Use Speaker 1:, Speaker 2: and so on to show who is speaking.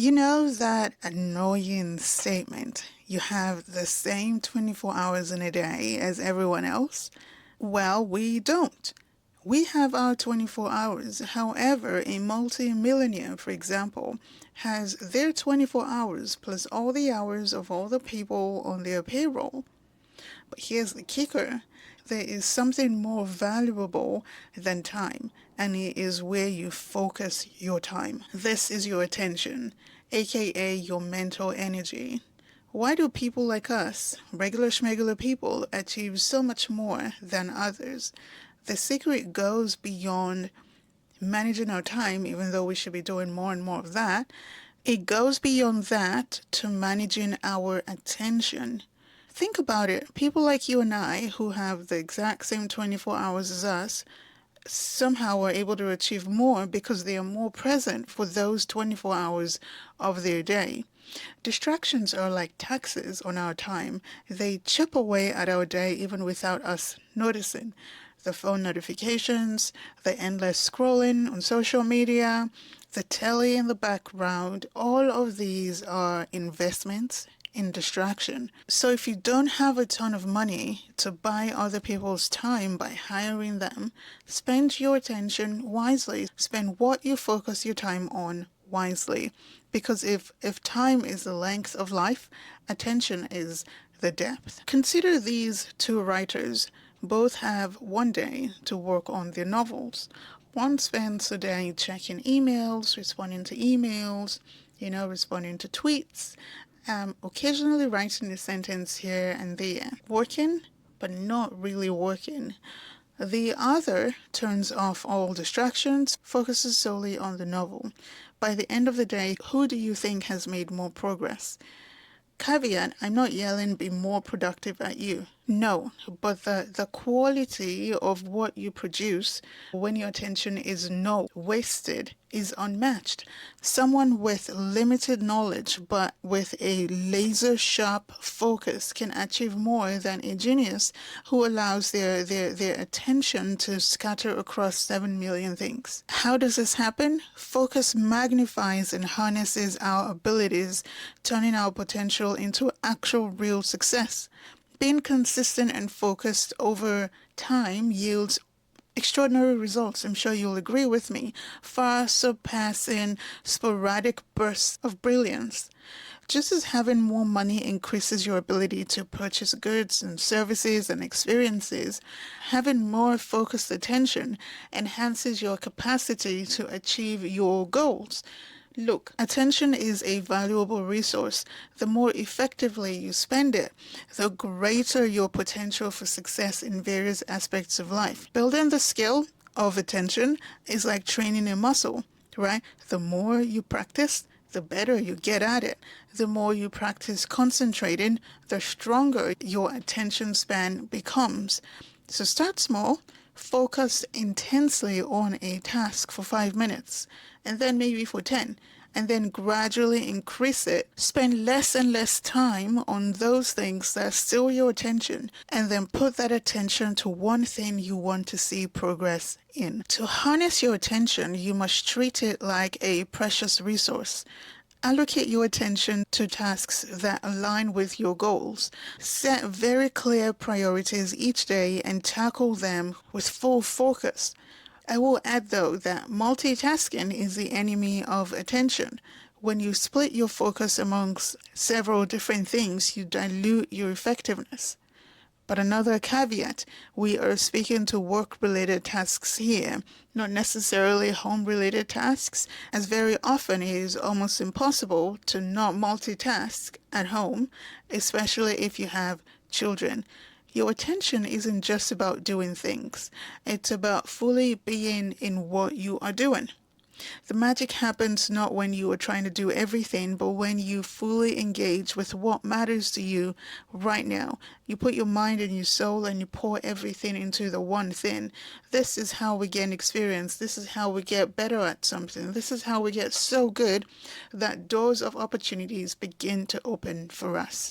Speaker 1: You know that annoying statement, you have the same 24 hours in a day as everyone else? Well, we don't. We have our 24 hours. However, a multi-millionaire, for example, has their 24 hours plus all the hours of all the people on their payroll. But here's the kicker. There is something more valuable than time, and it is where you focus your time. This is your attention, aka your mental energy. Why do people like us, regular schmegular people, achieve so much more than others? The secret goes beyond managing our time, even though we should be doing more and more of that. It goes beyond that to managing our attention. Think about it. People like you and I, who have the exact same 24 hours as us, somehow are able to achieve more because they are more present for those 24 hours of their day. Distractions are like taxes on our time. They chip away at our day even without us noticing. The phone notifications, the endless scrolling on social media, the telly in the background, all of these are investments in distraction. So if you don't have a ton of money to buy other people's time by hiring them, spend your attention wisely. Spend what you focus your time on wisely. Because if time is the length of life, attention is the depth. Consider these two writers. Both have one day to work on their novels. One spends a day checking emails, responding to emails, responding to tweets, occasionally writing a sentence here and there. Working, but not really working. The other turns off all distractions, focuses solely on the novel. By the end of the day, who do you think has made more progress? Caveat, I'm not yelling be more productive at you. No, but the quality of what you produce when your attention is not wasted is unmatched. Someone with limited knowledge but with a laser sharp focus can achieve more than a genius who allows their attention to scatter across 7 million things. How does this happen? Focus magnifies and harnesses our abilities, turning our potential into actual real success. Being consistent and focused over time yields extraordinary results. I'm sure you'll agree with me, far surpassing sporadic bursts of brilliance. Just as having more money increases your ability to purchase goods and services and experiences, having more focused attention enhances your capacity to achieve your goals. Look, attention is a valuable resource. The more effectively you spend it, the greater your potential for success in various aspects of life. Building the skill of attention is like training a muscle, right? The more you practice, the better you get at it. The more you practice concentrating, the stronger your attention span becomes. So start small. Focus intensely on a task for 5 minutes, and then maybe for 10, and then gradually increase it. Spend less and less time on those things that steal your attention, and then put that attention to one thing you want to see progress in. To harness your attention, you must treat it like a precious resource. Allocate your attention to tasks that align with your goals. Set very clear priorities each day and tackle them with full focus. I will add, though, that multitasking is the enemy of attention. When you split your focus amongst several different things, you dilute your effectiveness. But another caveat, we are speaking to work-related tasks here, not necessarily home-related tasks, as very often it is almost impossible to not multitask at home, especially if you have children. Your attention isn't just about doing things. It's about fully being in what you are doing. The magic happens not when you are trying to do everything, but when you fully engage with what matters to you right now. You put your mind and your soul and you pour everything into the one thing. This is how we gain experience. This is how we get better at something. This is how we get so good that doors of opportunities begin to open for us.